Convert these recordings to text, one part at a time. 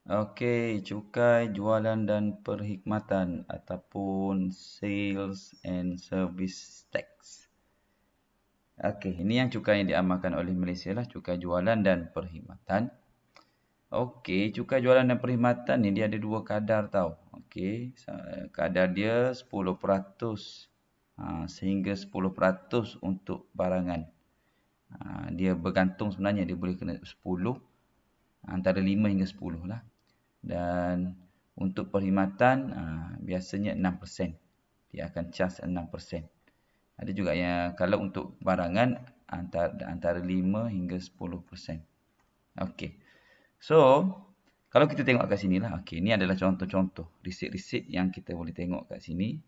Okey, cukai jualan dan perkhidmatan ataupun sales and service tax. Okey, ini yang cukai yang diamalkan oleh Malaysia lah, cukai jualan dan perkhidmatan. Okey, cukai jualan dan perkhidmatan ni dia ada dua kadar tau. Okey, kadar dia 10%. Sehingga 10% untuk barangan. Dia bergantung sebenarnya, dia boleh kena 10, antara 5 hingga 10 lah. Dan untuk perkhidmatan biasanya 6%. Dia akan charge 6%. Ada juga yang kalau untuk barangan antara 5 hingga 10%. Okey. So, kalau kita tengok kat sini lah. Okey, ini adalah contoh-contoh resit-resit yang kita boleh tengok kat sini.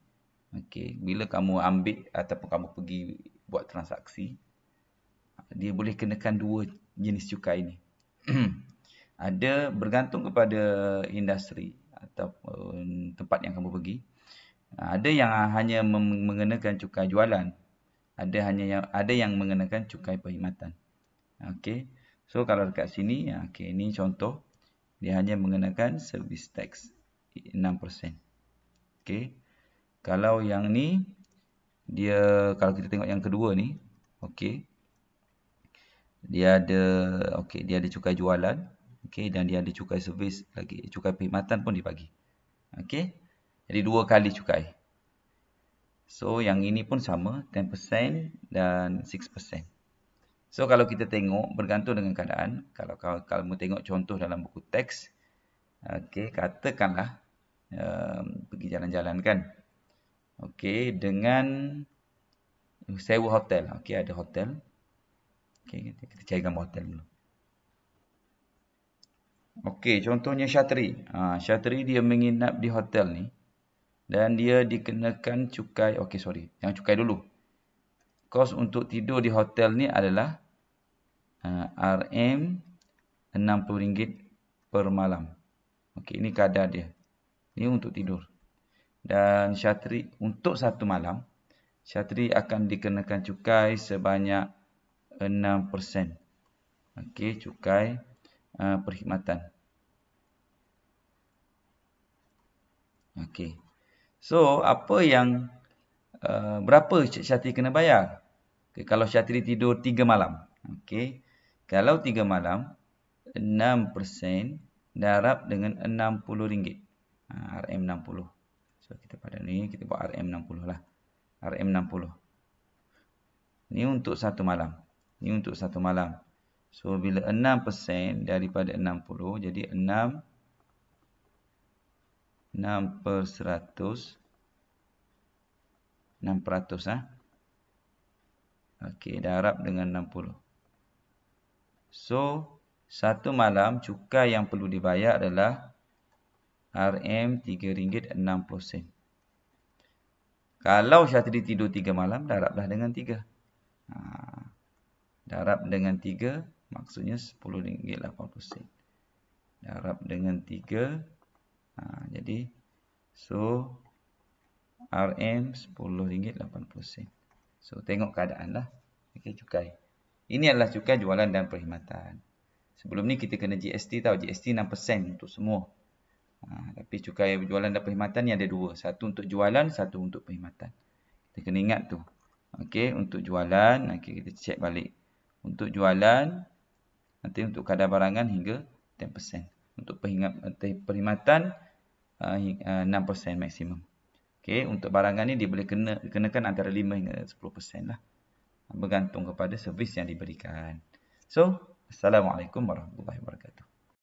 Okey, bila kamu ambil ataupun kamu pergi buat transaksi, dia boleh kenakan dua jenis cukai ni. Ada bergantung kepada industri ataupun tempat yang kamu pergi. Ada yang hanya mengenakan cukai jualan. Ada yang mengenakan cukai perkhidmatan. Okey. So kalau dekat sini, okey, ini contoh. Dia hanya mengenakan service tax 6%. Okey. Kalau yang ni kalau kita tengok yang kedua ni, okey. Dia ada cukai jualan, okey, dan dia ada cukai servis lagi, cukai perkhidmatan pun dibagi. Okey. Jadi dua kali cukai. So yang ini pun sama, 10% dan 6%. So kalau kita tengok bergantung dengan keadaan, kalau kamu tengok contoh dalam buku teks, okey, katakanlah pergi jalan-jalan kan. Okey, dengan sewa hotel. Okey, ada hotel. Okey, kita cari gambar hotel dulu. Okey, contohnya Syatri. Syatri dia menginap di hotel ni dan dia dikenakan cukai. Okey, sorry. Yang cukai dulu. Kos untuk tidur di hotel ni adalah RM60 per malam. Okey, ini kadar dia. Ini untuk tidur. Dan Syatri untuk satu malam, Syatri akan dikenakan cukai sebanyak 6%. Okey, cukai perkhidmatan. Okey. So, apa yang berapa Syatri kena bayar? Okay, kalau Syatri tidur 3 malam. Okey. Kalau 3 malam, 6% darab dengan RM60. RM60. So, kita pada ni, kita buat RM60 lah. RM60. Ni untuk satu malam. Ni untuk satu malam. So, bila 6% daripada 60, jadi 6 per 100. 6%. Okey, darab dengan 60. So, satu malam cukai yang perlu dibayar adalah RM3.60. Kalau Syatri tidur 3 malam, darablah dengan 3. Darab dengan 3, maksudnya RM10.80. Darab dengan 3. Jadi, so RM10.80. So, tengok keadaan lah. Okey, cukai. Ini adalah cukai jualan dan perkhidmatan. Sebelum ni kita kena GST tau. GST 6% untuk semua. Tapi cukai jualan dan perkhidmatan ni ada dua. Satu untuk jualan, satu untuk perkhidmatan. Kita kena ingat tu. Okey, untuk jualan, okay, kita check balik. Untuk jualan, nanti untuk kadar barangan hingga 10%. Untuk perkhidmatan, 6% maksimum. Okey, untuk barangan ni dia boleh kenakan antara 5 hingga 10% lah. Bergantung kepada servis yang diberikan. So, Assalamualaikum warahmatullahi wabarakatuh.